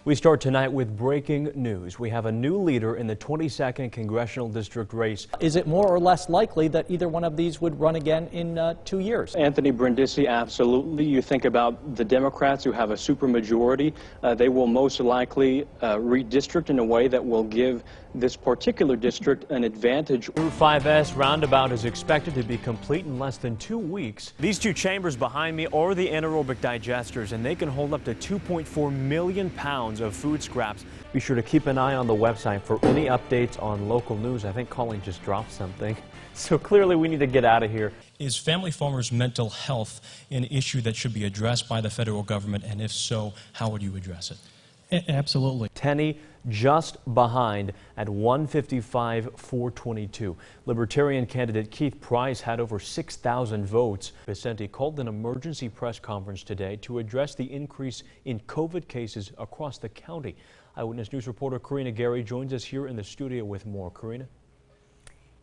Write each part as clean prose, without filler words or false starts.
We start tonight with breaking news. We have a new leader in the 22nd Congressional District race. Is it more or less likely that either one of these would run again in 2 years? Anthony Brindisi, absolutely. You think about the Democrats who have a supermajority. They will most likely redistrict in a way that will give this particular district an advantage. Route 5S roundabout is expected to be complete in less than 2 weeks. These two chambers behind me are the anaerobic digesters, and they can hold up to 2.4 million pounds of food scraps. Be sure to keep an eye on the website for any updates on local news. I think Colleen just dropped something. So clearly we need to get out of here. Is family farmers' mental health an issue that should be addressed by the federal government? And if so, how would you address it? Absolutely. Tenney just behind at 155-422. Libertarian candidate Keith Price had over 6,000 votes. Vicente called an emergency press conference today to address the increase in COVID cases across the county. Eyewitness News reporter Karina Gary joins us here in the studio with more. Karina?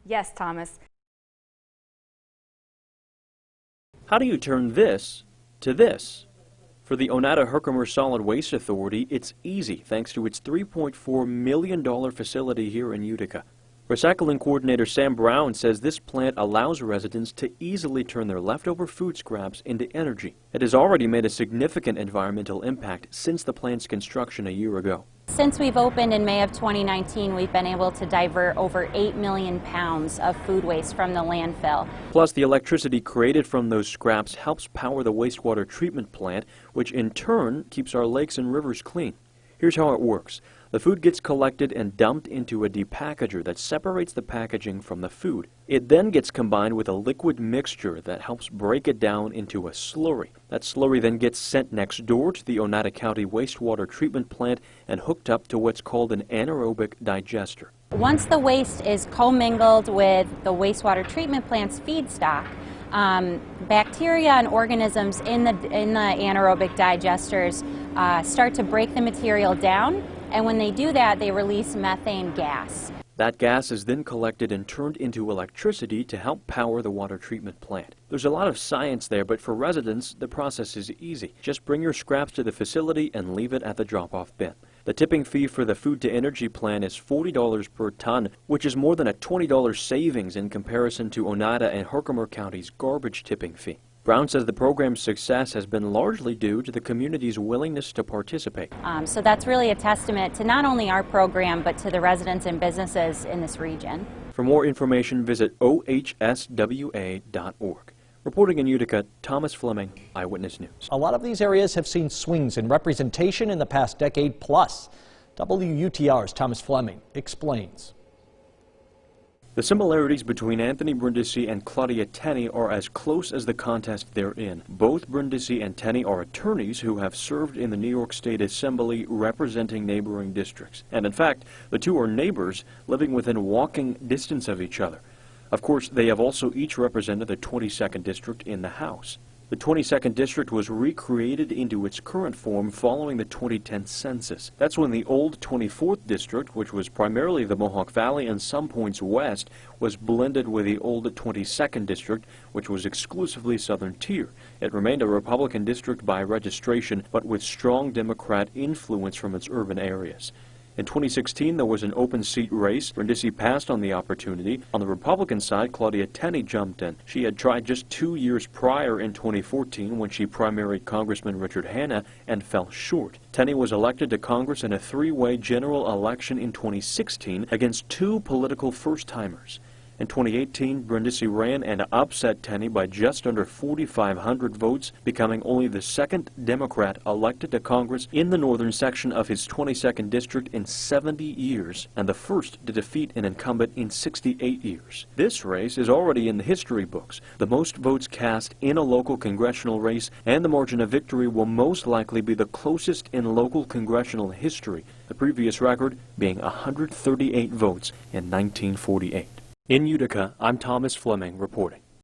Yes, Thomas. How do you turn this to this? For the Oneida-Herkimer Solid Waste Authority, it's easy thanks to its $3.4 million facility here in Utica. Recycling coordinator Sam Brown says this plant allows residents to easily turn their leftover food scraps into energy. It has already made a significant environmental impact since the plant's construction a year ago. Since we've opened in May of 2019, we've been able to divert over 8 million pounds of food waste from the landfill. Plus, the electricity created from those scraps helps power the wastewater treatment plant, which in turn keeps our lakes and rivers clean. Here's how it works. The food gets collected and dumped into a depackager that separates the packaging from the food. It then gets combined with a liquid mixture that helps break it down into a slurry. That slurry then gets sent next door to the Oneida County wastewater treatment plant and hooked up to what's called an anaerobic digester. Once the waste is commingled with the wastewater treatment plant's feedstock, bacteria and organisms in the anaerobic digesters start to break the material down, and when they do that, they release methane gas. That gas is then collected and turned into electricity to help power the water treatment plant. There's a lot of science there, but for residents, the process is easy. Just bring your scraps to the facility and leave it at the drop-off bin. The tipping fee for the food-to-energy plan is $40 per ton, which is more than a $20 savings in comparison to Oneida and Herkimer County's garbage tipping fee. Brown says the program's success has been largely due to the community's willingness to participate. So that's really a testament to not only our program, but to the residents and businesses in this region. For more information, visit ohswa.org. Reporting in Utica, Thomas Fleming, Eyewitness News. A lot of these areas have seen swings in representation in the past decade plus. WUTR's Thomas Fleming explains. The similarities between Anthony Brindisi and Claudia Tenney are as close as the contest they're in. Both Brindisi and Tenney are attorneys who have served in the New York State Assembly representing neighboring districts. And in fact, the two are neighbors living within walking distance of each other. Of course, they have also each represented the 22nd District in the House. The 22nd District was recreated into its current form following the 2010 census. That's when the old 24th District, which was primarily the Mohawk Valley and some points west, was blended with the old 22nd District, which was exclusively Southern Tier. It remained a Republican district by registration, but with strong Democrat influence from its urban areas. In 2016, there was an open seat race. Brindisi passed on the opportunity. On the Republican side, Claudia Tenney jumped in. She had tried just 2 years prior in 2014 when she primaried Congressman Richard Hanna and fell short. Tenney was elected to Congress in a three-way general election in 2016 against two political first-timers. In 2018, Brindisi ran and upset Tenney by just under 4,500 votes, becoming only the second Democrat elected to Congress in the northern section of his 22nd district in 70 years, and the first to defeat an incumbent in 68 years. This race is already in the history books, the most votes cast in a local congressional race, and the margin of victory will most likely be the closest in local congressional history, the previous record being 138 votes in 1948. In Utica, I'm Thomas Fleming reporting.